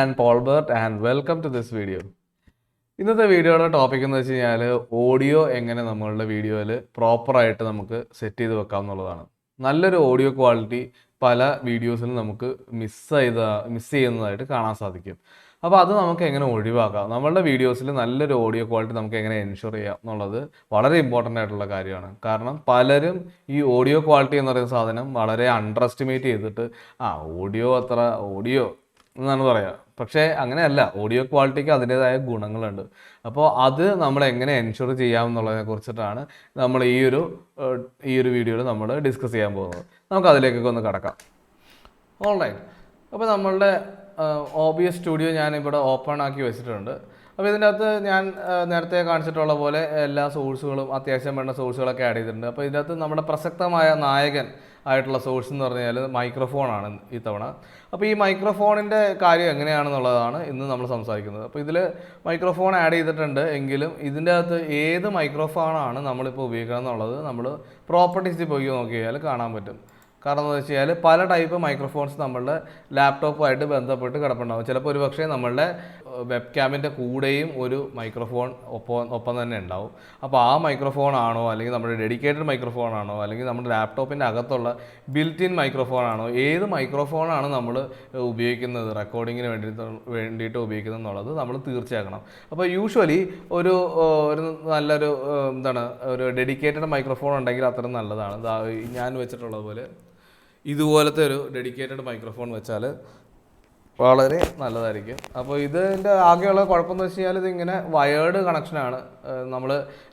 ഞാൻ പോൾബർട്ട് and welcome to this video. ഇന്നത്തെ വീഡിയോയുടെ ടോപ്പിക് എന്ന് വെച്ച് കഴിഞ്ഞാൽ ഓഡിയോ എങ്ങനെ നമ്മളുടെ വീഡിയോയിൽ പ്രോപ്പറായിട്ട് നമുക്ക് സെറ്റ് ചെയ്ത് വെക്കാം എന്നുള്ളതാണ്. നല്ലൊരു ഓഡിയോ ക്വാളിറ്റി പല വീഡിയോസിലും നമുക്ക് മിസ് ചെയ്യുന്നതായിട്ട് കാണാൻ സാധിക്കും. അപ്പോൾ അത് നമുക്ക് എങ്ങനെ ഒഴിവാക്കാം, നമ്മളുടെ വീഡിയോസിൽ നല്ലൊരു ഓഡിയോ ക്വാളിറ്റി നമുക്ക് എങ്ങനെ എൻഷുർ ചെയ്യാം എന്നുള്ളത് വളരെ ഇമ്പോർട്ടൻ്റ് ആയിട്ടുള്ള കാര്യമാണ്. കാരണം പലരും ഈ ഓഡിയോ ക്വാളിറ്റി എന്ന് പറയുന്ന സാധനം വളരെ അണ്ടർ എസ്റ്റിമേറ്റ് ചെയ്തിട്ട് ഓഡിയോ എന്നാണ് പറയുക. പക്ഷേ അങ്ങനെയല്ല, ഓഡിയോ ക്വാളിറ്റിക്ക് അതിൻ്റേതായ ഗുണങ്ങളുണ്ട്. അപ്പോൾ അത് നമ്മൾ എങ്ങനെ എൻഷുർ ചെയ്യാമെന്നുള്ളതിനെ കുറിച്ചിട്ടാണ് നമ്മൾ ഈ ഒരു വീഡിയോയിൽ നമ്മൾ ഡിസ്കസ് ചെയ്യാൻ പോകുന്നത്. നമുക്ക് അതിലേക്കൊക്കെ ഒന്ന് കടക്കാം. ഓൺലൈൻ അപ്പോൾ നമ്മളുടെ OBS സ്റ്റുഡിയോ ഞാനിവിടെ ഓപ്പൺ ആക്കി വെച്ചിട്ടുണ്ട്. അപ്പോൾ ഇതിൻ്റെ അകത്ത് ഞാൻ നേരത്തെ കാണിച്ചിട്ടുള്ള പോലെ എല്ലാ സോഴ്സുകളും അത്യാവശ്യം വേണ്ട സോഴ്സുകളൊക്കെ ആഡ് ചെയ്തിട്ടുണ്ട്. അപ്പോൾ ഇതിൻ്റെ അകത്ത് നമ്മുടെ പ്രസക്തമായ നായകൻ ആയിട്ടുള്ള സോഴ്സ് എന്ന് പറഞ്ഞാൽ മൈക്രോഫോണാണ് ഈ തവണ. അപ്പോൾ ഈ മൈക്രോഫോണിൻ്റെ കാര്യം എങ്ങനെയാണെന്നുള്ളതാണ് ഇന്ന് നമ്മൾ സംസാരിക്കുന്നത്. അപ്പോൾ ഇതിൽ മൈക്രോഫോൺ ആഡ് ചെയ്തിട്ടുണ്ട് എങ്കിലും ഇതിൻ്റെ അകത്ത് ഏത് മൈക്രോഫോണാണ് നമ്മളിപ്പോൾ ഉപയോഗിക്കണം എന്നുള്ളത് നമ്മൾ പ്രോപ്പർട്ടീസിൽ പോയി നോക്കിയാൽ കാണാൻ പറ്റും. കാരണം എന്ന് വെച്ച് കഴിഞ്ഞാൽ പല ടൈപ്പ് മൈക്രോഫോൺസ് നമ്മളുടെ ലാപ്ടോപ്പുമായിട്ട് ബന്ധപ്പെട്ട് കിടപ്പുണ്ടാകും. ചിലപ്പോൾ ഒരു പക്ഷേ നമ്മളുടെ വെബ് ക്യാമിൻ്റെ കൂടെയും ഒരു മൈക്രോഫോൺ ഒപ്പം തന്നെ ഉണ്ടാവും. അപ്പോൾ ആ മൈക്രോഫോൺ ആണോ, അല്ലെങ്കിൽ നമ്മുടെ ഡെഡിക്കേറ്റഡ് മൈക്രോഫോൺ ആണോ, അല്ലെങ്കിൽ നമ്മുടെ ലാപ്ടോപ്പിൻ്റെ അകത്തുള്ള ബിൽറ്റ് ഇൻ മൈക്രോഫോൺ ആണോ, ഏത് മൈക്രോഫോണാണ് നമ്മൾ ഉപയോഗിക്കുന്നത് റെക്കോർഡിങ്ങിന് വേണ്ടിയിട്ട് ഉപയോഗിക്കുന്നത് എന്നുള്ളത് നമ്മൾ തീർച്ചയാക്കണം. അപ്പോൾ യൂഷ്വലി ഒരു നല്ലൊരു ഒരു ഡെഡിക്കേറ്റഡ് മൈക്രോഫോൺ ഉണ്ടെങ്കിൽ അത്രയും നല്ലതാണ്. ഞാൻ വെച്ചിട്ടുള്ളത് പോലെ ഇതുപോലത്തെ ഒരു ഡെഡിക്കേറ്റഡ് മൈക്രോഫോൺ വെച്ചാൽ വളരെ നല്ലതായിരിക്കും. അപ്പോൾ ഇതിൻ്റെ ആകെയുള്ള കുഴപ്പമെന്ന് വെച്ച് കഴിഞ്ഞാൽ ഇതിങ്ങനെ വയേർഡ് കണക്ഷനാണ്, നമ്മൾ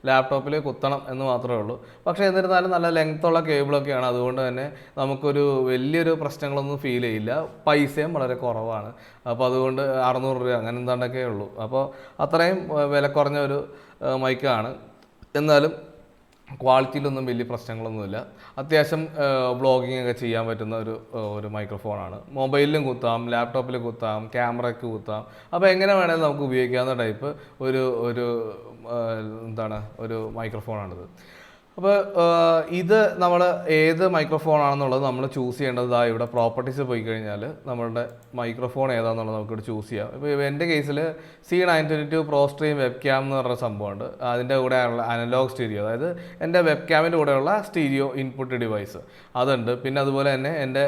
ലാപ്ടോപ്പിൽ കുത്തണം എന്ന് മാത്രമേ ഉള്ളൂ. പക്ഷേ എന്നിരുന്നാലും നല്ല ലെങ്ത്തുള്ള കേബിളൊക്കെയാണ്. അതുകൊണ്ട് തന്നെ നമുക്കൊരു വലിയൊരു പ്രശ്നങ്ങളൊന്നും ഫീൽ ചെയ്യില്ല. പൈസയും വളരെ കുറവാണ്. അപ്പോൾ അതുകൊണ്ട് 600 രൂപ അങ്ങനെ എന്താണ്ടൊക്കെ ഉള്ളൂ. അപ്പോൾ അത്രയും വില കുറഞ്ഞ ഒരു മൈക്കാണ്. എന്നാലും ക്വാളിറ്റിയിലൊന്നും വലിയ പ്രശ്നങ്ങളൊന്നുമില്ല. അത്യാവശ്യം വ്ളോഗിങ് ഒക്കെ ചെയ്യാൻ പറ്റുന്ന ഒരു മൈക്രോഫോണാണ്. മൊബൈലിലും കുത്താം, ലാപ്ടോപ്പിൽ കുത്താം, ക്യാമറയ്ക്ക് കുത്താം. അപ്പോൾ എങ്ങനെ വേണമെങ്കിലും നമുക്ക് ഉപയോഗിക്കാവുന്ന ടൈപ്പ് ഒരു മൈക്രോഫോണാണിത്. അപ്പോൾ ഇത് നമ്മൾ ഏത് മൈക്രോഫോൺ ആണെന്നുള്ളത് നമ്മൾ ചൂസ് ചെയ്യേണ്ടത് ഇവിടെ പ്രോപ്പർട്ടീസ് പോയി കഴിഞ്ഞാൽ നമ്മളുടെ മൈക്രോഫോൺ ഏതാണെന്നുള്ളത് നമുക്കിവിടെ ചൂസ് ചെയ്യാം. ഇപ്പോൾ എൻ്റെ കേസിൽ C922 pro stream web cam എന്ന് പറഞ്ഞ സംഭവമുണ്ട്. അതിൻ്റെ കൂടെയുള്ള അനലോഗ് സ്റ്റീരിയോ, അതായത് എൻ്റെ വെബ് ക്യാമിൻ്റെ കൂടെയുള്ള സ്റ്റീരിയോ ഇൻപുട്ട് ഡിവൈസ് അതുണ്ട്. പിന്നെ അതുപോലെ തന്നെ എൻ്റെ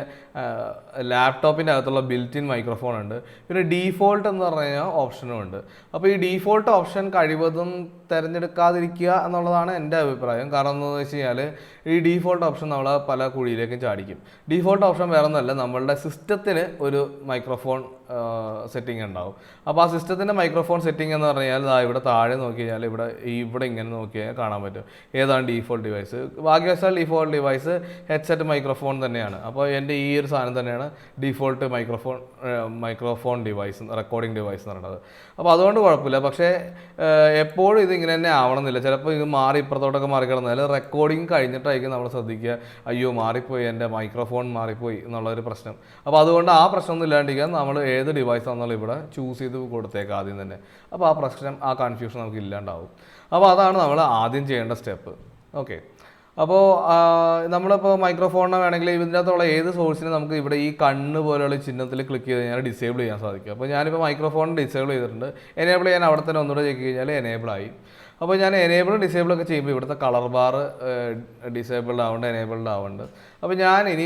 ലാപ്ടോപ്പിൻ്റെ അകത്തുള്ള ബിൽറ്റ് ഇൻ മൈക്രോഫോൺ ഉണ്ട്. പിന്നെ ഡീഫോൾട്ട് എന്ന് പറഞ്ഞു കഴിഞ്ഞാൽ ഓപ്ഷനും ഉണ്ട്. അപ്പോൾ ഈ ഡീഫോൾട്ട് ഓപ്ഷൻ കഴിവതും തിരഞ്ഞെടുക്കാതിരിക്കുക എന്നുള്ളതാണ് എൻ്റെ അഭിപ്രായം. കാരണം എന്ന് വെച്ച് കഴിഞ്ഞാൽ ഈ ഡീഫോൾട്ട് ഓപ്ഷൻ നമ്മളെ പല കുഴിയിലേക്കും ചാടിക്കും. ഡീഫോൾട്ട് ഓപ്ഷൻ വേറെ ഒന്നുമല്ല, നമ്മളുടെ സിസ്റ്റത്തിന് ഒരു മൈക്രോഫോൺ സെറ്റിംഗ് ഉണ്ടാവും. അപ്പോൾ ആ സിസ്റ്റത്തിൻ്റെ മൈക്രോഫോൺ സെറ്റിംഗ് എന്ന് പറഞ്ഞാൽ ഇവിടെ താഴെ നോക്കി കഴിഞ്ഞാൽ ഇവിടെ ഇങ്ങനെ നോക്കി കഴിഞ്ഞാൽ കാണാൻ പറ്റും ഏതാണ് ഡീഫോൾട്ട് ഡിവൈസ്. ഭാഗ്യവശാൽ ഡീഫോൾട്ട് ഡിവൈസ് ഹെഡ്സെറ്റ് മൈക്രോഫോൺ തന്നെയാണ്. അപ്പോൾ എൻ്റെ ഈ ഒരു സാധനം തന്നെയാണ് default microphone device, recording device എന്ന് പറയുന്നത്. അപ്പോൾ അതുകൊണ്ട് കുഴപ്പമില്ല. പക്ഷേ എപ്പോഴും ഇതിങ്ങനെ തന്നെ ആവണമെന്നില്ല. ചിലപ്പോൾ ഇത് ഇപ്പുറത്തോട്ടൊക്കെ മാറിക്കിടന്നാൽ റെക്കോർഡിങ് കഴിഞ്ഞിട്ടായിരിക്കും നമ്മൾ ശ്രദ്ധിക്കുക, അയ്യോ മാറിപ്പോയി, എൻ്റെ മൈക്രോഫോൺ മാറിപ്പോയി എന്നുള്ളൊരു പ്രശ്നം. അപ്പോൾ അതുകൊണ്ട് ആ പ്രശ്നമൊന്നും ഇല്ലാണ്ടിരിക്കാൻ നമ്മൾ ഏത് ഡിവൈസ് ആണെന്നുള്ള ഇവിടെ ചൂസ് ചെയ്ത് കൊടുത്തേക്കാം ആദ്യം തന്നെ. അപ്പോൾ ആ കൺഫ്യൂഷൻ നമുക്ക് ഇല്ലാണ്ടാവും. അപ്പോൾ അതാണ് നമ്മൾ ആദ്യം ചെയ്യേണ്ട സ്റ്റെപ്പ്. ഓക്കെ, അപ്പോൾ നമ്മളിപ്പോൾ മൈക്രോഫോണിനെ വേണമെങ്കിൽ ഇതിൻ്റെ അകത്തുള്ള ഏത് സോഴ്സിനും നമുക്ക് ഇവിടെ ഈ കണ്ണ് പോലെയുള്ള ചിഹ്നത്തിൽ ക്ലിക്ക് ചെയ്ത് കഴിഞ്ഞാൽ ഡിസേബിൾ ചെയ്യാൻ സാധിക്കും. അപ്പോൾ ഞാനിപ്പോൾ മൈക്രോഫോൺ ഡിസേബിൾ ചെയ്തിട്ടുണ്ട്. എനേബിൾ ചെയ്യാൻ അവിടെ തന്നെ ഒന്നുകൂടെ ചെക്ക് കഴിഞ്ഞാൽ എനേബിളായി. അപ്പോൾ ഞാൻ എനേബിളും ഡിസേബിളൊക്കെ ചെയ്യുമ്പോൾ ഇവിടുത്തെ കളർ ബാർ ഡിസേബിൾഡ് ആവുന്നുണ്ട്, എനേബിൾഡ് ആവുന്നുണ്ട്. അപ്പോൾ ഞാൻ ഇനി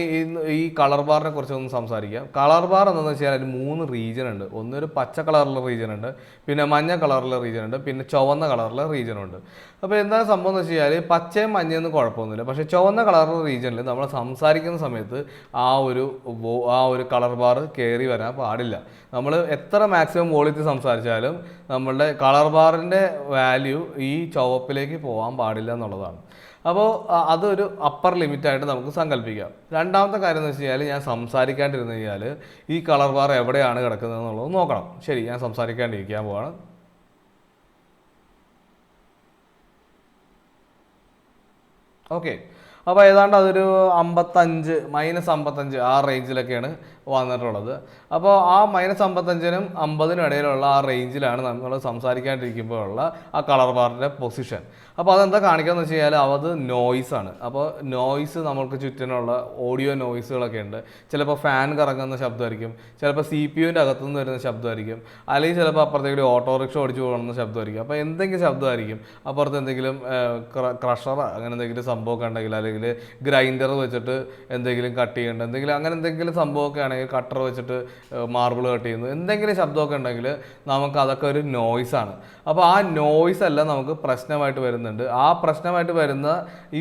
ഈ കളർ ബാറിനെ കുറിച്ചൊന്ന് സംസാരിക്കാം. കളർ ബാർ എന്താണെന്ന് വെച്ചാൽ അതിന് 3 റീജിയൻ ഉണ്ട്. ഒന്നൊരു പച്ച കളറിലുള്ള റീജിയൻ ഉണ്ട്, പിന്നെ മഞ്ഞ കളറിലുള്ള റീജിയൻ ഉണ്ട്, പിന്നെ ചുവന്ന കളറിലുള്ള റീജിയൻ ഉണ്ട്. അപ്പോൾ എന്താണ് സംഭവം എന്ന് വെച്ച് കഴിഞ്ഞാൽ പച്ചയും മഞ്ഞയൊന്നും കുഴപ്പമൊന്നുമില്ല. പക്ഷേ ചുവന്ന കളറുള്ള റീജിയനിൽ നമ്മൾ സംസാരിക്കുന്ന സമയത്ത് ആ ഒരു കളർ ബാർ കയറി വരാൻ പാടില്ല. നമ്മൾ എത്ര മാക്സിമം വോളിയത്തിൽ സംസാരിച്ചാലും നമ്മളുടെ കളർ ബാറിൻ്റെ വാല്യൂ ഈ ചുവപ്പിലേക്ക് പോകാൻ പാടില്ല എന്നുള്ളതാണ്. അപ്പോൾ അതൊരു അപ്പർ ലിമിറ്റായിട്ട് നമുക്ക് സങ്കല്പിക്കാം. രണ്ടാമത്തെ കാര്യം എന്ന് വെച്ച് കഴിഞ്ഞാൽ ഞാൻ സംസാരിക്കാണ്ടിരുന്നു കഴിഞ്ഞാൽ ഈ കളർ ബാർ എവിടെയാണ് കിടക്കുന്നത് എന്നുള്ളത് നോക്കണം. ശരി, ഞാൻ സംസാരിക്കാണ്ടിരിക്കാൻ പോവാണ്. ഓക്കെ, അപ്പോൾ ഏതാണ്ട് അതൊരു 55 -55 ആ റേഞ്ചിലൊക്കെയാണ് വന്നിട്ടുള്ളത്. അപ്പോൾ ആ -55നും 50നും ഇടയിലുള്ള ആ റേഞ്ചിലാണ് നമ്മൾ സംസാരിക്കാണ്ടിരിക്കുമ്പോഴുള്ള ആ കളർ ബാറിൻ്റെ പൊസിഷൻ. അപ്പോൾ അതെന്താ കാണിക്കാന്ന് വെച്ച് കഴിഞ്ഞാൽ അത് നോയ്സാണ്. അപ്പോൾ നോയ്സ് നമ്മൾക്ക് ചുറ്റിനുള്ള ഓഡിയോ നോയ്സുകളൊക്കെ ഉണ്ട്. ചിലപ്പോൾ ഫാൻ കറങ്ങുന്ന ശബ്ദമായിരിക്കും, ചിലപ്പോൾ CPU-ൻ്റെ അകത്തുനിന്ന് വരുന്ന ശബ്ദമായിരിക്കും, അല്ലെങ്കിൽ ചിലപ്പോൾ അപ്പുറത്തേക്ക് ഓട്ടോറിക്ഷ ഓടിച്ചു പോകുന്ന ശബ്ദമായിരിക്കും. അപ്പോൾ എന്തെങ്കിലും ശബ്ദമായിരിക്കും, അപ്പുറത്ത് എന്തെങ്കിലും ക്രഷർ അങ്ങനെ എന്തെങ്കിലും സംഭവമൊക്കെ ഉണ്ടെങ്കിൽ, അല്ലെങ്കിൽ ഗ്രൈൻഡർ വെച്ചിട്ട് എന്തെങ്കിലും കട്ട് ചെയ്യേണ്ട എന്തെങ്കിലും അങ്ങനെ എന്തെങ്കിലും സംഭവമൊക്കെ ആണെങ്കിൽ കട്ടർ വെച്ചിട്ട് മാർബിൾ കട്ട് ചെയ്യുന്നു എന്തെങ്കിലും ശബ്ദമൊക്കെ ഉണ്ടെങ്കിൽ നമുക്ക് അതൊക്കെ ഒരു നോയ്സാണ്. അപ്പോൾ ആ നോയ്സ് എല്ലാം നമുക്ക് പ്രശ്നമായിട്ട് വരുന്നുണ്ട്. ആ പ്രശ്നമായിട്ട് വരുന്ന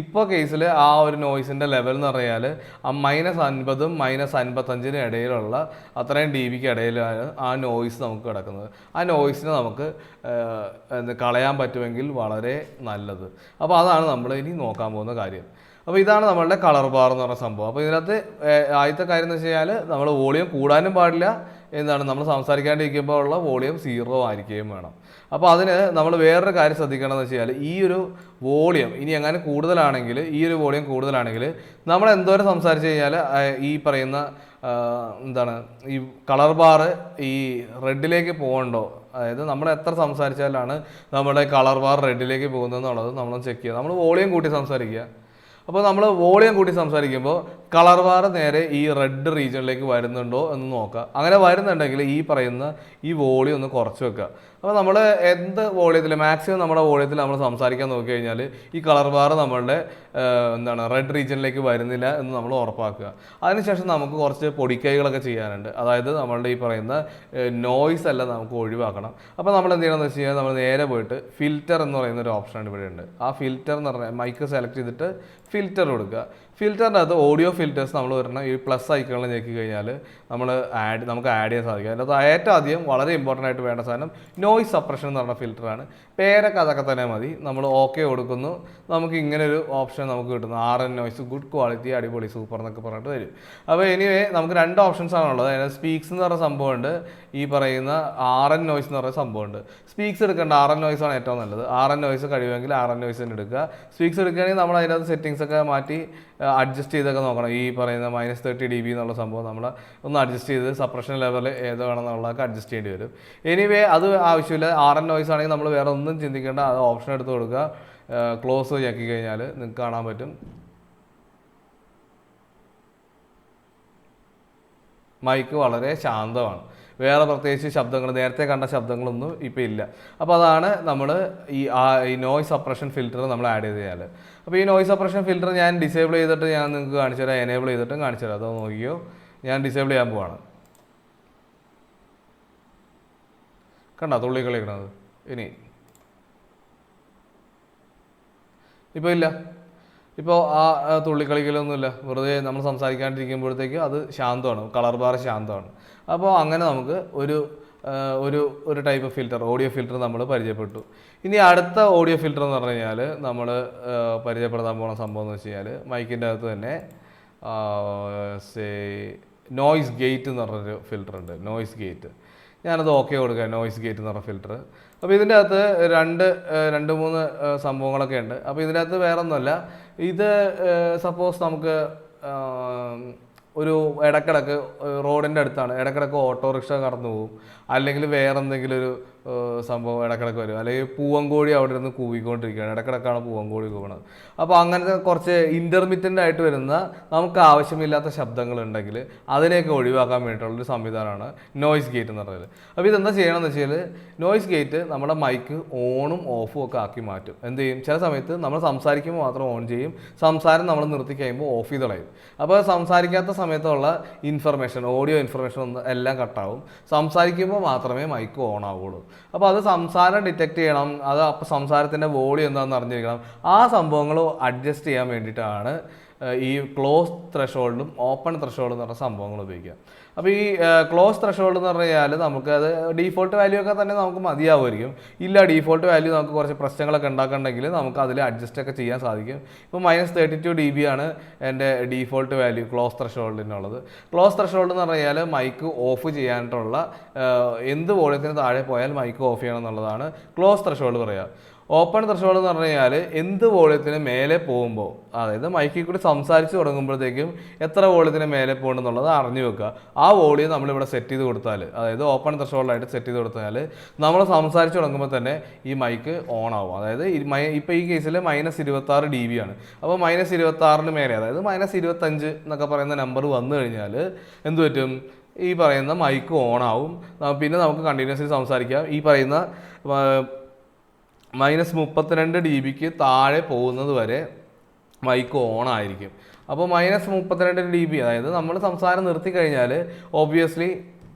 ഇപ്പോൾ കേസിൽ ആ ഒരു നോയ്സിൻ്റെ ലെവൽ എന്ന് പറഞ്ഞാൽ ആ -50 -55 ഇടയിലുള്ള അത്രയും dBക്ക് ഇടയിലാണ് ആ നോയ്സ് നമുക്ക് കിടക്കുന്നത്. ആ നോയ്സിനെ നമുക്ക് കളയാൻ പറ്റുമെങ്കിൽ വളരെ നല്ലത്. അപ്പോൾ അതാണ് നമ്മൾ ഇനി നോക്കാൻ പോകുന്ന കാര്യം. അപ്പോൾ ഇതാണ് നമ്മളുടെ കളർ ബാർ എന്ന് പറഞ്ഞ സംഭവം. അപ്പോൾ ഇതിനകത്ത് ആദ്യത്തെ കാര്യം എന്ന് വെച്ച് കഴിഞ്ഞാൽ നമ്മൾ വോളിയം കൂടാനും പാടില്ല, എന്താണ് നമ്മൾ സംസാരിക്കാണ്ടിരിക്കുമ്പോൾ ഉള്ള വോളിയം 0 ആയിരിക്കുകയും വേണം. അപ്പോൾ അതിന് നമ്മൾ വേറൊരു കാര്യം ശ്രദ്ധിക്കണം എന്ന് വെച്ച് കഴിഞ്ഞാൽ ഈ ഒരു വോളിയം ഇനി എങ്ങനെ കൂടുതലാണെങ്കിൽ, ഈ ഒരു വോളിയം കൂടുതലാണെങ്കിൽ നമ്മൾ എന്തോരം സംസാരിച്ച് കഴിഞ്ഞാൽ ഈ പറയുന്ന എന്താണ് ഈ കളർ ബാറ് ഈ റെഡിലേക്ക് പോകണ്ടോ, അതായത് നമ്മൾ എത്ര സംസാരിച്ചാലാണ് നമ്മുടെ കളർ ബാർ റെഡിലേക്ക് പോകുന്നതെന്നുള്ളത് നമ്മൾ ചെക്ക് ചെയ്യുക. നമ്മൾ വോളിയം കൂട്ടി സംസാരിക്കുക. അപ്പോൾ നമ്മൾ വോളിയം കൂട്ടി സംസാരിക്കുമ്പോൾ കളർ ബാർ നേരെ ഈ റെഡ് റീജിയനിലേക്ക് വരുന്നുണ്ടോ എന്ന് നോക്കുക. അങ്ങനെ വരുന്നുണ്ടെങ്കിൽ ഈ പറയുന്ന ഈ വോളിയം ഒന്ന് കുറച്ച് വെക്കുക. അപ്പോൾ നമ്മൾ എന്ത് വോളിയത്തിൽ മാക്സിമം നമ്മുടെ വോളിയത്തിൽ നമ്മൾ സംസാരിക്കാൻ നോക്കി കഴിഞ്ഞാൽ ഈ കളർ ബാർ നമ്മളുടെ എന്താണ് റെഡ് റീജിയനിലേക്ക് വരുന്നില്ല എന്ന് നമ്മൾ ഉറപ്പാക്കുക. അതിനുശേഷം നമുക്ക് കുറച്ച് പൊടിക്കൈകളൊക്കെ ചെയ്യാനുണ്ട്. അതായത് നമ്മളുടെ ഈ പറയുന്ന നോയ്സ് എല്ലാം നമുക്ക് ഒഴിവാക്കണം. അപ്പോൾ നമ്മൾ എന്ത് ചെയ്യണമെന്ന് വെച്ച് കഴിഞ്ഞാൽ നമ്മൾ നേരെ പോയിട്ട് ഫിൽറ്റർ എന്ന് പറയുന്ന ഒരു ഓപ്ഷൻ ഇവിടെ ഉണ്ട്. ആ ഫിൽറ്റർ എന്ന് പറഞ്ഞാൽ മൈക്ക് സെലക്ട് ചെയ്തിട്ട് ഫിൽറ്റർ കൊടുക്കുക. ഫിൽറ്ററിൻ്റെ അകത്ത് ഓഡിയോ ഫിൽറ്റേഴ്സ് നമ്മൾ വരുന്ന ഈ പ്ലസ് ഐക്കണിൽ ഞെക്കി കഴിഞ്ഞാൽ നമുക്ക് ആഡ് ചെയ്യാൻ സാധിക്കും. അതിനകത്ത് ഏറ്റവും ആദ്യം വളരെ ഇമ്പോർട്ടൻ്റ് ആയിട്ട് വേണ്ട സാധനം നോയ്സ് സപ്രഷൻ എന്ന് പറഞ്ഞ ഫിൽറ്ററാണ്. പേരൊക്കെ അതൊക്കെ തന്നെ മതി. നമ്മൾ ഓക്കെ കൊടുക്കുന്നു, നമുക്ക് ഇങ്ങനെ ഒരു ഓപ്ഷൻ നമുക്ക് കിട്ടുന്നു. RN നോയ്സ് ഗുഡ് ക്വാളിറ്റി അടിപൊളി സൂപ്പർ എന്നൊക്കെ പറഞ്ഞിട്ട് വരും. അപ്പോൾ എനിവേ നമുക്ക് 2 ഓപ്ഷൻസ് ആണുള്ളത്. അതിനകത്ത് സ്പീക്സ് എന്ന് പറഞ്ഞ സംഭവമുണ്ട്, ഈ പറയുന്ന RN നോയ്സ് എന്ന് പറയുന്ന സംഭവമുണ്ട്. സ്പീക്സ് എടുക്കേണ്ട RN നോയ്സ് ആണ് ഏറ്റവും നല്ലത്. RN നോയ്സ് കഴിയുമെങ്കിൽ RN നോയ്സ് തന്നെ എടുക്കുക. സ്പീക്സ് എടുക്കുകയാണെങ്കിൽ നമ്മൾ അതിനകത്ത് സെറ്റിങ്സ് ഒക്കെ മാറ്റി അഡ്ജസ്റ്റ് ചെയ്തൊക്കെ നോക്കണം. ഈ പറയുന്ന -30 dB എന്നുള്ള സംഭവം നമ്മൾ ഒന്ന് അഡ്ജസ്റ്റ് ചെയ്ത് സപ്രഷൻ ലെവൽ ഏത് വേണമെന്നുള്ളതൊക്കെ അഡ്ജസ്റ്റ് ചെയ്യേണ്ടി വരും. എനിവേ അത് ആവശ്യമില്ല. RN നോയ്സ് ആണെങ്കിൽ നമ്മൾ വേറെ ഒന്നും ചിന്തിക്കേണ്ട, അത് ഓപ്ഷൻ എടുത്ത് കൊടുക്കുക. ക്ലോസ് ഞെക്കി കഴിഞ്ഞാൽ നിങ്ങൾക്ക് കാണാൻ പറ്റും മൈക്ക് വളരെ ശാന്തമാണ്. വേറെ പ്രത്യേകിച്ച് ശബ്ദങ്ങൾ നേരത്തെ കണ്ട ശബ്ദങ്ങളൊന്നും ഇപ്പോൾ ഇല്ല. അപ്പോൾ അതാണ് നമ്മൾ ഈ നോയ്സ് സപ്രഷൻ ഫിൽറ്റർ നമ്മൾ ആഡ് ചെയ്ത് കഴിഞ്ഞാൽ. അപ്പോൾ ഈ നോയ്സ് സപ്രഷൻ ഫിൽറ്റർ ഞാൻ ഡിസേബിൾ ചെയ്തിട്ട് ഞാൻ നിങ്ങൾക്ക് കാണിച്ചു തരാം, എനേബിൾ ചെയ്തിട്ടും കാണിച്ചു തരാം. അതോ നോക്കിയോ, ഞാൻ ഡിസേബിൾ ചെയ്യാൻ പോവാണ്. കണ്ടോ തുള്ളി കളിക്കണത്? ഇനി ഇപ്പോൾ ഇല്ല. ഇപ്പോൾ ആ തുള്ളിക്കളിക്കലൊന്നുമില്ല. വെറുതെ നമ്മൾ സംസാരിക്കാണ്ടിരിക്കുമ്പോഴത്തേക്ക് അത് ശാന്തമാണ്, കളർ ബാർ ശാന്തമാണ്. അപ്പോൾ അങ്ങനെ നമുക്ക് ഒരു ടൈപ്പ് ഫിൽറ്റർ, ഓഡിയോ ഫിൽറ്റർ നമ്മൾ പരിചയപ്പെട്ടു. ഇനി അടുത്ത ഓഡിയോ ഫിൽറ്റർ എന്ന് പറഞ്ഞു കഴിഞ്ഞാൽ നമ്മൾ പരിചയപ്പെടുത്താൻ പോകുന്ന സംഭവം എന്ന് വെച്ച് കഴിഞ്ഞാൽ മൈക്കിൻ്റെ അകത്ത് തന്നെ നോയ്സ് ഗേറ്റ് എന്ന് പറഞ്ഞൊരു ഫിൽറ്റർ ഉണ്ട്. നോയ്സ് ഗേറ്റ് ഞാനത് ഓക്കെ കൊടുക്കുക. നോയ്സ് ഗേറ്റ് എന്ന് പറഞ്ഞ ഫിൽറ്റർ. അപ്പോൾ ഇതിൻ്റെ അകത്ത് രണ്ട് മൂന്ന് സംഭവങ്ങളൊക്കെ ഉണ്ട്. അപ്പോൾ ഇതിൻ്റെ അകത്ത് വേറെ ഒന്നുമല്ല, ഇത് സപ്പോസ് നമുക്ക് ഒരു ഇടക്കിടക്ക് റോഡിൻ്റെ അടുത്താണ്, ഇടക്കിടക്ക് ഓട്ടോറിക്ഷ കടന്നു പോകും, അല്ലെങ്കിൽ വേറെ എന്തെങ്കിലും ഒരു സംഭവം ഇടക്കിടക്ക് വരും, അല്ലെങ്കിൽ പൂവങ്കോഴി അവിടെ ഇരുന്ന് കൂവിക്കൊണ്ടിരിക്കുകയാണ്, ഇടക്കിടക്കാണ് പൂവങ്കോഴി കൂവണത്. അപ്പോൾ അങ്ങനത്തെ കുറച്ച് ഇൻ്റർമിറ്റൻ്റ് ആയിട്ട് വരുന്ന നമുക്ക് ആവശ്യമില്ലാത്ത ശബ്ദങ്ങളുണ്ടെങ്കിൽ അതിനെയൊക്കെ ഒഴിവാക്കാൻ വേണ്ടിയിട്ടുള്ളൊരു സംവിധാനമാണ് നോയ്സ് ഗേറ്റ് എന്ന് പറയുന്നത്. അപ്പോൾ ഇതെന്താ ചെയ്യണമെന്ന് വെച്ചാൽ നോയ്സ് ഗേറ്റ് നമ്മുടെ മൈക്ക് ഓണും ഓഫും ഒക്കെ ആക്കി മാറ്റും. എന്ത് ചെയ്യും, ചില സമയത്ത് നമ്മൾ സംസാരിക്കുമ്പോൾ മാത്രം ഓൺ ചെയ്യും, സംസാരം നമ്മൾ നിർത്തി കഴിയുമ്പോൾ ഓഫ് ചെയ്ത് കളയും. അപ്പോൾ സംസാരിക്കാത്ത സമയത്തുള്ള ഇൻഫർമേഷൻ, ഓഡിയോ ഇൻഫർമേഷൻ ഒന്നും എല്ലാം കട്ടാവും. സംസാരിക്കുമ്പോൾ മാത്രമേ മൈക്ക് ഓൺ ആവുള്ളൂ. അപ്പോൾ അത് സംസാരം ഡിറ്റക്ട് ചെയ്യണം, അത് അപ്പോൾ സംസാരത്തിൻ്റെ വോളിയം എന്താണെന്ന് അറിഞ്ഞിരിക്കണം. ആ സംഭവങ്ങൾ അഡ്ജസ്റ്റ് ചെയ്യാൻ വേണ്ടിയിട്ടാണ് ഈ ക്ലോസ് ത്രഷോൾഡും ഓപ്പൺ ത്രഷോൾഡും എന്ന് പറഞ്ഞ സംഭവങ്ങൾ ഉപയോഗിക്കുക. അപ്പോൾ ഈ ക്ലോസ് ത്രഷോൾഡ് എന്ന് പറഞ്ഞാൽ നമുക്കത് ഡീഫോൾട്ട് വാല്യൂ ഒക്കെ തന്നെ നമുക്ക് മതിയാവുമായിരിക്കും. ഇല്ല, ഡീഫോൾട്ട് വാല്യൂ നമുക്ക് കുറച്ച് പ്രശ്നങ്ങളൊക്കെ ഉണ്ടാക്കണമെങ്കിൽ നമുക്ക് അതിൽ അഡ്ജസ്റ്റ് ഒക്കെ ചെയ്യാൻ സാധിക്കും. ഇപ്പോൾ -32 dB ആണ് എൻ്റെ ഡീഫോൾട്ട് വാല്യൂ ക്ലോസ് ത്രഷോൾഡിനുള്ളത്. ക്ലോസ് ത്രഷോൾഡ് എന്ന് പറഞ്ഞാൽ മൈക്ക് ഓഫ് ചെയ്യാനായിട്ടുള്ള എന്ത് വോളിയത്തിന് താഴെ പോയാൽ മൈക്ക് ഓഫ് ചെയ്യണം എന്നുള്ളതാണ് ക്ലോസ് ത്രഷോൾഡ് പറയുക. ഓപ്പൺ ത്രഷോൾഡ് എന്ന് പറഞ്ഞു കഴിഞ്ഞാൽ എന്ത് വോളിയത്തിന് മേലെ പോകുമ്പോൾ, അതായത് മൈക്കിൽ കൂടി സംസാരിച്ച് തുടങ്ങുമ്പോഴത്തേക്കും എത്ര വോളിയത്തിന് മേലെ പോകണമെന്നുള്ളത് അറിഞ്ഞു വെക്കുക. ആ വോളിയം നമ്മളിവിടെ സെറ്റ് ചെയ്ത് കൊടുത്താൽ, അതായത് ഓപ്പൺ ത്രഷോൾഡായിട്ട് സെറ്റ് ചെയ്ത് കൊടുത്താൽ നമ്മൾ സംസാരിച്ച് തുടങ്ങുമ്പോൾ തന്നെ ഈ മൈക്ക് ഓൺ ആവും. അതായത് ഇപ്പോൾ ഈ കേസിൽ -26 dB ആണ്. അപ്പോൾ -26 മേലെ, അതായത് -25 എന്നൊക്കെ പറയുന്ന നമ്പർ വന്നു കഴിഞ്ഞാൽ എന്ത് പറ്റും? ഈ പറയുന്ന മൈക്ക് ഓൺ ആവും. പിന്നെ നമുക്ക് കണ്ടിന്യൂസ്ലി സംസാരിക്കാം. ഈ പറയുന്ന -32 dBക്ക് താഴെ പോകുന്നത് വരെ മൈക്ക് ഓൺ ആയിരിക്കും. അപ്പോൾ -32 dB, അതായത് നമ്മൾ സംസാരം നിർത്തി കഴിഞ്ഞാൽ ഒബ്വിയസ്ലി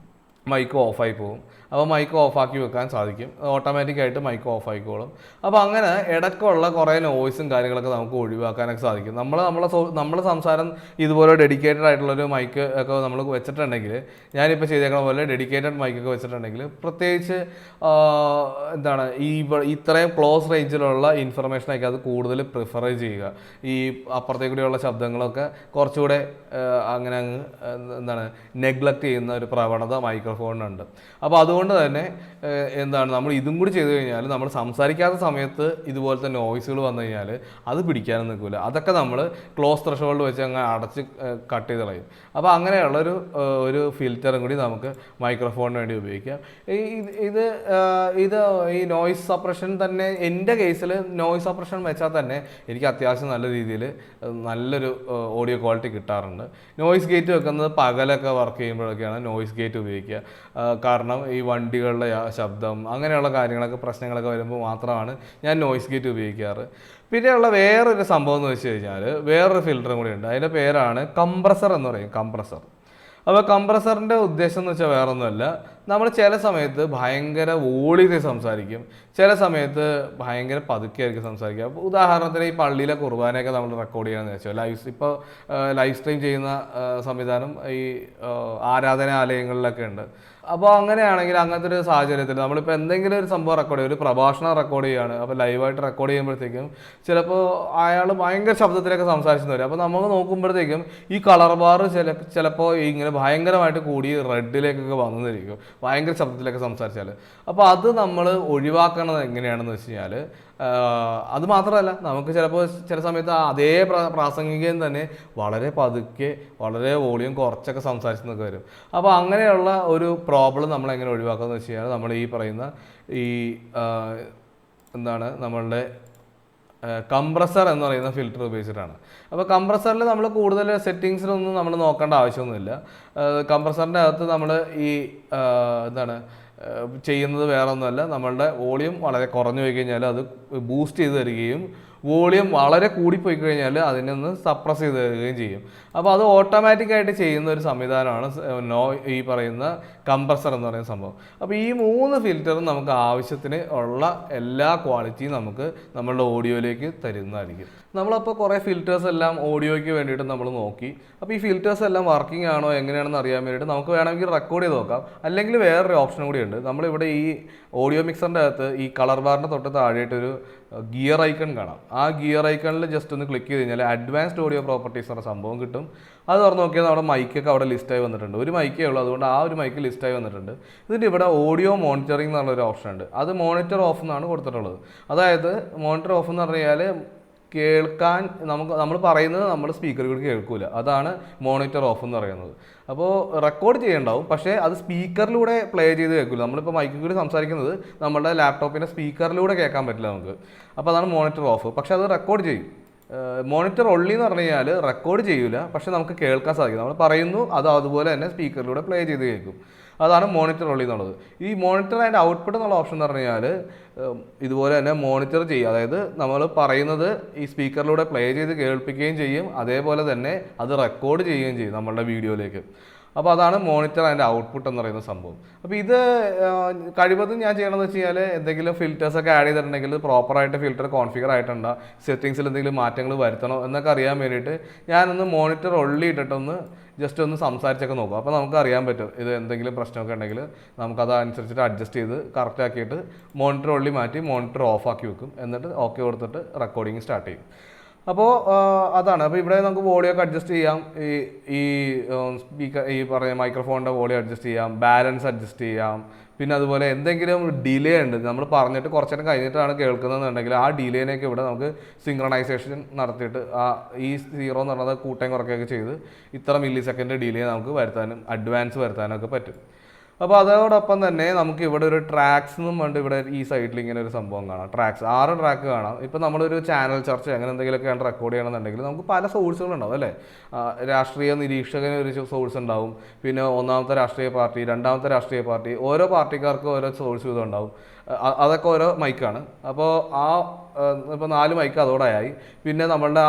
മൈക്ക് ഓഫായി പോകും. അപ്പോൾ മൈക്ക് ഓഫാക്കി വെക്കാൻ സാധിക്കും. ഓട്ടോമാറ്റിക്കായിട്ട് മൈക്ക് ഓഫ് ആയിക്കോളും. അപ്പോൾ അങ്ങനെ ഇടയ്ക്കുള്ള കുറേ നോയ്സും കാര്യങ്ങളൊക്കെ നമുക്ക് ഒഴിവാക്കാനൊക്കെ സാധിക്കും. നമ്മളെ സംസാരം ഇതുപോലെ ഡെഡിക്കേറ്റഡ് ആയിട്ടുള്ളൊരു മൈക്ക് ഒക്കെ നമ്മൾ വെച്ചിട്ടുണ്ടെങ്കിൽ, ഞാനിപ്പോൾ ചെയ്തേക്കണ പോലെ ഡെഡിക്കേറ്റഡ് മൈക്കൊക്കെ വെച്ചിട്ടുണ്ടെങ്കിൽ, പ്രത്യേകിച്ച് എന്താണ് ഇത്രയും ക്ലോസ് റേഞ്ചിലുള്ള ഇൻഫർമേഷനൊക്കെ അത് കൂടുതൽ പ്രിഫർ ചെയ്യുക. ഈ അപ്പുറത്തേക്കൂടെയുള്ള ശബ്ദങ്ങളൊക്കെ കുറച്ചുകൂടെ അങ്ങനെ എന്താണ് നെഗ്ലക്റ്റ് ചെയ്യുന്ന ഒരു പ്രവണത മൈക്രോഫോണിനുണ്ട്. അപ്പോൾ അതുകൊണ്ട് തന്നെ എന്താണ് നമ്മൾ ഇതും കൂടി ചെയ്ത് കഴിഞ്ഞാൽ, നമ്മൾ സംസാരിക്കാത്ത സമയത്ത് ഇതുപോലത്തെ നോയ്സുകൾ വന്നു കഴിഞ്ഞാൽ അത് പിടിക്കാനും നിൽക്കില്ല. അതൊക്കെ നമ്മൾ ക്ലോസ് ത്രഷോൾഡ് വെച്ച് അങ്ങ് അടച്ച് കട്ട് ചെയ്ത് കളയും. അപ്പോൾ അങ്ങനെയുള്ളൊരു ഫിൽറ്ററും കൂടി നമുക്ക് മൈക്രോഫോണിന് വേണ്ടി ഉപയോഗിക്കാം. ഇത് ഈ നോയ്സ് സപ്രഷൻ തന്നെ, എൻ്റെ കേസിൽ നോയ്സ് സപ്രഷൻ വെച്ചാൽ തന്നെ എനിക്ക് അത്യാവശ്യം നല്ല രീതിയിൽ നല്ലൊരു ഓഡിയോ ക്വാളിറ്റി കിട്ടാറുണ്ട്. നോയ്സ് ഗേറ്റ് വെക്കുന്നത് പകലൊക്കെ വർക്ക് ചെയ്യുമ്പോഴൊക്കെയാണ് നോയ്സ് ഗേറ്റ് ഉപയോഗിക്കുക. കാരണം ഈ വണ്ടികളുടെ ശബ്ദം അങ്ങനെയുള്ള കാര്യങ്ങളൊക്കെ പ്രശ്നങ്ങളൊക്കെ വരുമ്പോൾ മാത്രമാണ് ഞാൻ നോയ്സ് ഗേറ്റ് ഉപയോഗിക്കാറ്. പിന്നെയുള്ള വേറൊരു സംഭവം എന്ന് വെച്ച് കഴിഞ്ഞാൽ വേറൊരു ഫിൽറ്ററും കൂടി ഉണ്ട്. അതിൻ്റെ പേരാണ് കംപ്രസർ എന്ന് പറയും, കംപ്രസർ. അപ്പോൾ കംപ്രസറിൻ്റെ ഉദ്ദേശം എന്ന് വെച്ചാൽ വേറൊന്നുമല്ല, നമ്മൾ ചില സമയത്ത് ഭയങ്കര വോളിയത്തിൽ സംസാരിക്കും, ചില സമയത്ത് ഭയങ്കര പതുക്കെയായിരിക്കും സംസാരിക്കുക. അപ്പോൾ ഉദാഹരണത്തിന് ഈ പള്ളിയിലെ കുർബാനയൊക്കെ നമ്മൾ റെക്കോർഡ് ചെയ്യാമെന്ന് വെച്ചാൽ ഇപ്പോൾ ലൈവ് സ്ട്രീം ചെയ്യുന്ന സംവിധാനം ഈ ആരാധനാലയങ്ങളിലൊക്കെ ഉണ്ട്. അപ്പോൾ അങ്ങനെയാണെങ്കിൽ അങ്ങനത്തെ ഒരു സാഹചര്യത്തിൽ നമ്മളിപ്പോൾ എന്തെങ്കിലും ഒരു സംഭവം റെക്കോർഡ് ചെയ്യും, ഒരു പ്രഭാഷണം റെക്കോർഡ് ചെയ്യുകയാണ്. അപ്പോൾ ലൈവായിട്ട് റെക്കോർഡ് ചെയ്യുമ്പോഴത്തേക്കും ചിലപ്പോൾ അയാൾ ഭയങ്കര ശബ്ദത്തിലൊക്കെ സംസാരിച്ചു വരും. അപ്പോൾ നമുക്ക് നോക്കുമ്പോഴത്തേക്കും ഈ കളർ ബാർ ചിലപ്പോൾ ഇങ്ങനെ ഭയങ്കരമായിട്ട് കൂടി റെഡിലേക്കൊക്കെ വന്നിരിക്കും, ഭയങ്കര ശബ്ദത്തിലൊക്കെ സംസാരിച്ചാൽ. അപ്പോൾ അത് നമ്മൾ ഒഴിവാക്കണത് എങ്ങനെയാണെന്ന് വെച്ച് കഴിഞ്ഞാൽ, അത് മാത്രമല്ല, നമുക്ക് ചിലപ്പോൾ ചില സമയത്ത് അതേ പ്രാസംഗികൻ തന്നെ വളരെ പതുക്കെ വളരെ വോളിയം കുറച്ചൊക്കെ സംസാരിച്ചെന്നൊക്കെ വരും. അപ്പോൾ അങ്ങനെയുള്ള ഒരു പ്രോബ്ലം നമ്മൾ എങ്ങനെ ഒഴിവാക്കുകയെന്ന് വെച്ച് കഴിഞ്ഞാൽ, നമ്മൾ ഈ പറയുന്ന നമ്മളുടെ കംപ്രസർ എന്ന് പറയുന്ന ഫിൽറ്റർ ഉപയോഗിച്ചിട്ടാണ്. അപ്പോൾ കംപ്രസറിൽ നമ്മൾ കൂടുതൽ സെറ്റിങ്സിലൊന്നും നമ്മൾ നോക്കേണ്ട ആവശ്യമൊന്നുമില്ല. കംപ്രസറിൻ്റെ അകത്ത് നമ്മൾ ഈ ചെയ്യുന്നത് വേറെ ഒന്നുമല്ല, നമ്മളുടെ വോളിയം വളരെ കുറഞ്ഞു പോയി കഴിഞ്ഞാൽ അത് ബൂസ്റ്റ് ചെയ്ത് തരികയും വോളിയം വളരെ കൂടിപ്പോയി കഴിഞ്ഞാൽ അതിനൊന്ന് സപ്രസ് ചെയ്ത് തരികയും ചെയ്യും. അപ്പോൾ അത് ഓട്ടോമാറ്റിക്കായിട്ട് ചെയ്യുന്ന ഒരു സംവിധാനമാണ് ഈ പറയുന്ന കംപ്രസർ എന്ന് പറയുന്ന സംഭവം. അപ്പോൾ ഈ 3 ഫിൽറ്ററും നമുക്ക് ആവശ്യത്തിന് ഉള്ള എല്ലാ ക്വാളിറ്റിയും നമുക്ക് നമ്മളുടെ ഓഡിയോയിലേക്ക് തരുന്നതായിരിക്കും. നമ്മളപ്പോൾ കുറേ ഫിൽറ്റേഴ്സ് എല്ലാം ഓഡിയോയ്ക്ക് വേണ്ടിയിട്ട് നമ്മൾ നോക്കി. അപ്പോൾ ഈ ഫിൽറ്റേഴ്സ് എല്ലാം വർക്കിംഗ് ആണോ എങ്ങനെയാണെന്ന് അറിയാൻ വേണ്ടിയിട്ട് നമുക്ക് വേണമെങ്കിൽ റെക്കോർഡ് ചെയ്ത് നോക്കാം. അല്ലെങ്കിൽ വേറൊരു ഓപ്ഷൻ കൂടി ഉണ്ട്. നമ്മളിവിടെ ഈ ഓഡിയോ മിക്സറിൻ്റെ അകത്ത് ഈ കളർ ബാറിൻ്റെ തൊട്ട് താഴെയായിട്ടൊരു ഗിയർ ഐക്കൺ കാണാം. ആ ഗിയർ ഐക്കണിൽ ജസ്റ്റ് ഒന്ന് ക്ലിക്ക് ചെയ്ത് കഴിഞ്ഞാൽ അഡ്വാൻസ്ഡ് ഓഡിയോ പ്രോപ്പർട്ടീസ് എന്ന സംഭവം കിട്ടും. അത് തുറന്ന് നോക്കിയാൽ നമ്മുടെ മൈക്കൊക്കെ അവിടെ ലിസ്റ്റായി വന്നിട്ടുണ്ട്. ഒരു മൈക്കേ ഉള്ളൂ, അതുകൊണ്ട് ആ ഒരു മൈക്ക് ലിസ്റ്റായി വന്നിട്ടുണ്ട്. ഇതിൻ്റെ ഇവിടെ ഓഡിയോ മോണിറ്ററിംഗ് എന്നുള്ളൊരു ഓപ്ഷൻ ഉണ്ട്. അത് മോണിറ്റർ ഓഫ് എന്നാണ് കൊടുത്തിട്ടുള്ളത്. അതായത് മോണിറ്റർ ഓഫ് എന്ന് പറഞ്ഞു കഴിഞ്ഞാൽ കേൾക്കാൻ നമ്മൾ പറയുന്നത് നമ്മൾ സ്പീക്കറിൽ കൂടി കേൾക്കില്ല. അതാണ് മോണിറ്റർ ഓഫ് എന്ന് പറയുന്നത്. അപ്പോൾ റെക്കോർഡ് ചെയ്യണ്ടാവും, പക്ഷേ അത് സ്പീക്കറിലൂടെ പ്ലേ ചെയ്ത് കേൾക്കില്ല. നമ്മളിപ്പോൾ മൈക്കിൽ കൂടി സംസാരിക്കുന്നത് നമ്മുടെ ലാപ്ടോപ്പിൻ്റെ സ്പീക്കറിലൂടെ കേൾക്കാൻ പറ്റില്ല നമുക്ക്. അപ്പോൾ അതാണ് മോണിറ്റർ ഓഫ്. പക്ഷേ അത് റെക്കോർഡ് ചെയ്യും. മോണിറ്റർ ഒള്ളി എന്ന് പറഞ്ഞു കഴിഞ്ഞാൽ റെക്കോർഡ് ചെയ്യില്ല, പക്ഷേ നമുക്ക് കേൾക്കാൻ സാധിക്കും. നമ്മൾ പറയുന്നു, അത് അതുപോലെ തന്നെ സ്പീക്കറിലൂടെ പ്ലേ ചെയ്ത് കേൾക്കും. അതാണ് മോണിറ്റർ ഒള്ളി എന്നുള്ളത്. ഈ മോണിറ്റർ ആൻഡ് ഔട്ട്പുട്ട് എന്നുള്ള ഓപ്ഷൻ എന്ന് പറഞ്ഞു കഴിഞ്ഞാൽ ഇതുപോലെ തന്നെ മോണിറ്റർ ചെയ്യുക. അതായത് നമ്മൾ പറയുന്നത് ഈ സ്പീക്കറിലൂടെ പ്ലേ ചെയ്ത് കേൾപ്പിക്കുകയും ചെയ്യും, അതേപോലെ തന്നെ അത് റെക്കോർഡ് ചെയ്യുകയും ചെയ്യും നമ്മളുടെ വീഡിയോയിലേക്ക്. അപ്പോൾ അതാണ് മോണിറ്റർ ആൻഡ് ഔട്ട്പുട്ട് എന്ന് പറയുന്ന സംഭവം. അപ്പോൾ ഇത് കഴിവതും ഞാൻ ചെയ്യണമെന്ന് വെച്ച് കഴിഞ്ഞാൽ എന്തെങ്കിലും ഫിൽറ്റേഴ്സൊക്കെ ആഡ് ചെയ്തിട്ടുണ്ടെങ്കിൽ പ്രോപ്പറായിട്ട് ഫിൽറ്റർ കോൺഫിഗർ ആയിട്ടുണ്ടോ, സെറ്റിങ്സിൽ എന്തെങ്കിലും മാറ്റങ്ങൾ വരുത്തണോ എന്നൊക്കെ അറിയാൻ വേണ്ടിയിട്ട് ഞാനൊന്ന് മോണിറ്റർ ഒള്ളി ഇട്ടിട്ടൊന്ന് ജസ്റ്റ് ഒന്ന് സംസാരിച്ചൊക്കെ നോക്കും. അപ്പോൾ നമുക്ക് അറിയാൻ പറ്റും ഇത് എന്തെങ്കിലും പ്രശ്നമൊക്കെ ഉണ്ടെങ്കിൽ നമുക്കത് അനുസരിച്ചിട്ട് അഡ്ജസ്റ്റ് ചെയ്ത് കറക്റ്റ് ആക്കിയിട്ട് മോണിറ്റർ ഒള്ളി മാറ്റി മോണിറ്റർ ഓഫ് ആക്കി വെക്കും. എന്നിട്ട് ഓക്കെ കൊടുത്തിട്ട് റെക്കോർഡിങ് സ്റ്റാർട്ട് ചെയ്യും. അപ്പോൾ അതാണ്. അപ്പോൾ ഇവിടെ നമുക്ക് വോളിയം ഒക്കെ അഡ്ജസ്റ്റ് ചെയ്യാം. ഈ സ്പീക്കർ ഈ പറയുന്ന മൈക്രോഫോണിൻ്റെ വോളിയം അഡ്ജസ്റ്റ് ചെയ്യാം, ബാലൻസ് അഡ്ജസ്റ്റ് ചെയ്യാം, പിന്നെ അതുപോലെ എന്തെങ്കിലും ഡിലേ ഉണ്ട്, നമ്മൾ പറഞ്ഞിട്ട് കുറച്ച് നേരം കഴിഞ്ഞിട്ടാണ് കേൾക്കുന്നതെന്നുണ്ടെങ്കിൽ ആ ഡിലേനെയൊക്കെ ഇവിടെ നമുക്ക് സിങ്ക്രണൈസേഷൻ നടത്തിയിട്ട് ഈ 0 എന്ന് പറയുന്നത് കൂട്ടം കുറയ്ക്കുകയൊക്കെ ചെയ്ത് ഇത്ര മില്ലി സെക്കൻഡ് ഡിലേ നമുക്ക് വരുത്താനും അഡ്വാൻസ് വരുത്താനും ഒക്കെ പറ്റും. അപ്പോൾ അതോടൊപ്പം തന്നെ നമുക്ക് ഇവിടെ ഒരു ട്രാക്സ് എന്നും ഉണ്ട്. ഇവിടെ ഈ സൈഡിൽ ഇങ്ങനെ ഒരു സംഭവം കാണാം, ട്രാക്സ് 6 ട്രാക്ക് കാണാം. ഇപ്പോൾ നമ്മളൊരു ചാനൽ ചർച്ച അങ്ങനെ എന്തെങ്കിലുമൊക്കെയാണ് റെക്കോർഡ് ചെയ്യണമെന്നുണ്ടെങ്കിൽ നമുക്ക് പല സോഴ്സുകളുണ്ടാവും അല്ലേ. രാഷ്ട്രീയ നിരീക്ഷകന് ഒരു സോഴ്സ് ഉണ്ടാവും, പിന്നെ ഒന്നാമത്തെ രാഷ്ട്രീയ പാർട്ടി, രണ്ടാമത്തെ രാഷ്ട്രീയ പാർട്ടി, ഓരോ പാർട്ടിക്കാർക്കും ഓരോ സോഴ്സ് വീതം ഉണ്ടാവും. അതൊക്കെ ഓരോ മൈക്കാണ്. അപ്പോൾ ഇപ്പോൾ 4 മൈക്ക് അതോടെയായി. പിന്നെ നമ്മളുടെ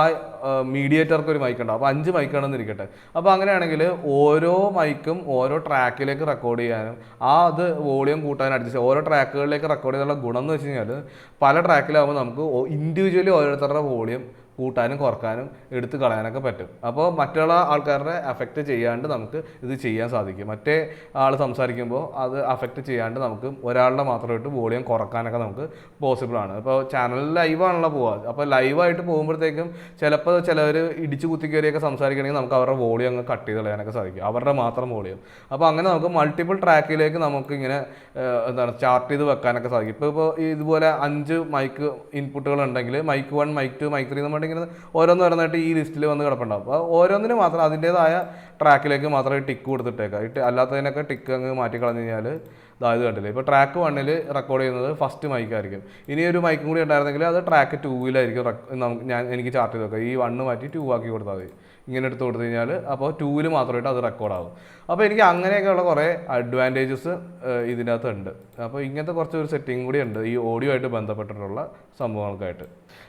മീഡിയേറ്റർക്ക് ഒരു മൈക്ക് ഉണ്ടാവും, അപ്പോൾ 5 മൈക്കാണെന്ന് ഇരിക്കട്ടെ. അപ്പോൾ അങ്ങനെയാണെങ്കിൽ ഓരോ മൈക്കും ഓരോ ട്രാക്കിലേക്ക് റെക്കോർഡ് ചെയ്യാനും അത് വോളിയം കൂട്ടാനും അഡ്ജസ്റ്റ് ഓരോ ട്രാക്കുകളിലേക്ക് റെക്കോർഡ് ചെയ്യാനുള്ള ഗുണം എന്ന് വെച്ച് കഴിഞ്ഞാൽ പല ട്രാക്കിലാകുമ്പോൾ നമുക്ക് ഇൻഡിവിജ്വലി ഓരോരുത്തരുടെ വോളിയം കൂട്ടാനും കുറക്കാനും എടുത്ത് കളയാനൊക്കെ പറ്റും. അപ്പോൾ മറ്റുള്ള ആൾക്കാരുടെ അഫക്റ്റ് ചെയ്യാണ്ട് നമുക്ക് ഇത് ചെയ്യാൻ സാധിക്കും. മറ്റേ ആൾ സംസാരിക്കുമ്പോൾ അത് അഫക്റ്റ് ചെയ്യാണ്ട് നമുക്ക് ഒരാളുടെ മാത്രമായിട്ട് വോളിയം കുറക്കാനൊക്കെ നമുക്ക് പോസിബിളാണ്. ഇപ്പോൾ ചാനലിൽ ലൈവാണല്ലോ പോവുക, അപ്പോൾ ലൈവായിട്ട് പോകുമ്പോഴത്തേക്കും ചിലപ്പോൾ ചിലവർ ഇടിച്ചു കുത്തി കയറിയൊക്കെ സംസാരിക്കണമെങ്കിൽ നമുക്ക് അവരുടെ വോളിയം അങ്ങ് കട്ട് ചെയ്ത് കളയാനൊക്കെ സാധിക്കും, അവരുടെ മാത്രം വോളിയം. അപ്പോൾ അങ്ങനെ നമുക്ക് മൾട്ടിപ്പിൾ ട്രാക്കിലേക്ക് നമുക്ക് ഇങ്ങനെ ചാർട്ട് ചെയ്ത് വെക്കാനൊക്കെ സാധിക്കും. ഇപ്പോൾ ഇതുപോലെ 5 മൈക്ക് ഇൻപുട്ടുകൾ ഉണ്ടെങ്കിൽ മൈക്ക് 1, മൈക്ക് 2, മൈക്ക് 3 നമ്മൾ ഇങ്ങനെ ഓരോന്നോരോന്നായിട്ട് ഈ ലിസ്റ്റിൽ വന്ന് കിടപ്പുണ്ടാവും. അപ്പോൾ ഓരോന്നിനും മാത്രം അതിൻ്റേതായ ട്രാക്കിലേക്ക് മാത്രമേ ടിക്ക് കൊടുത്തിട്ടേക്കാം. അല്ലാത്തതിനൊക്കെ ടിക്ക് അങ്ങ് മാറ്റി കളഞ്ഞു കഴിഞ്ഞാൽ ഇത് കണ്ടില്ലേ. ഇപ്പോൾ ട്രാക്ക് 1 റെക്കോർഡ് ചെയ്യുന്നത് ഫസ്റ്റ് മൈക്കായിരിക്കും. ഇനി ഒരു മൈക്കും കൂടി ഉണ്ടായിരുന്നെങ്കിൽ അത് ട്രാക്ക് 2 എനിക്ക് ചാർട്ട് ചെയ്ത് വെക്കാം. ഈ 1 മാറ്റി 2 ആക്കി കൊടുത്താൽ മതി. ഇങ്ങനെ എടുത്ത് കൊടുത്തു കഴിഞ്ഞാൽ അപ്പോൾ 2 മാത്രമായിട്ട് അത് റെക്കോർഡാകും. അപ്പോൾ എനിക്ക് അങ്ങനെയൊക്കെയുള്ള കുറേ അഡ്വാൻറ്റേജസ് ഇതിനകത്ത് ഉണ്ട്. അപ്പോൾ ഇങ്ങനത്തെ കുറച്ച് ഒരു സെറ്റിംഗ് കൂടി ഉണ്ട് ഈ ഓഡിയോ ആയിട്ട് ബന്ധപ്പെട്ടിട്ടുള്ള സംഭവങ്ങൾക്കായിട്ട്.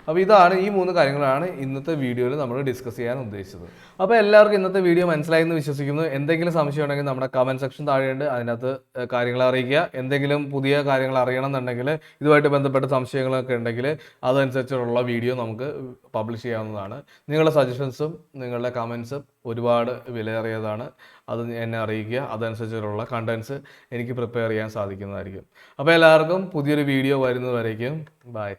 അപ്പോൾ ഇതാണ് ഈ 3 കാര്യങ്ങളാണ് ഇന്നത്തെ വീഡിയോയിൽ നമ്മൾ ഡിസ്കസ് ചെയ്യാൻ ഉദ്ദേശിച്ചത്. അപ്പോൾ എല്ലാവർക്കും ഇന്നത്തെ വീഡിയോ മനസ്സിലായി എന്ന് വിശ്വസിക്കുന്നു. എന്തെങ്കിലും സംശയം ഉണ്ടെങ്കിൽ നമ്മുടെ കമൻറ്റ് സെക്ഷൻ താഴെയുണ്ട്, അതിനകത്ത് കാര്യങ്ങൾ അറിയിക്കുക. എന്തെങ്കിലും പുതിയ കാര്യങ്ങൾ അറിയണമെന്നുണ്ടെങ്കിൽ ഇതുമായിട്ട് ബന്ധപ്പെട്ട സംശയങ്ങളൊക്കെ ഉണ്ടെങ്കിൽ അതനുസരിച്ചുള്ള വീഡിയോ നമുക്ക് പബ്ലിഷ് ചെയ്യാവുന്നതാണ്. നിങ്ങളുടെ സജഷൻസും നിങ്ങളുടെ കമൻസും ഒരുപാട് വിലയേറിയതാണ്. അത് എന്നെ അറിയിക്കുക. അതനുസരിച്ചുള്ള കണ്ടൻസ് എനിക്ക് പ്രിപ്പയർ ചെയ്യാൻ സാധിക്കുന്നതായിരിക്കും. അപ്പോൾ എല്ലാവർക്കും പുതിയൊരു വീഡിയോ വരുന്നതുവരേക്കും ബൈ.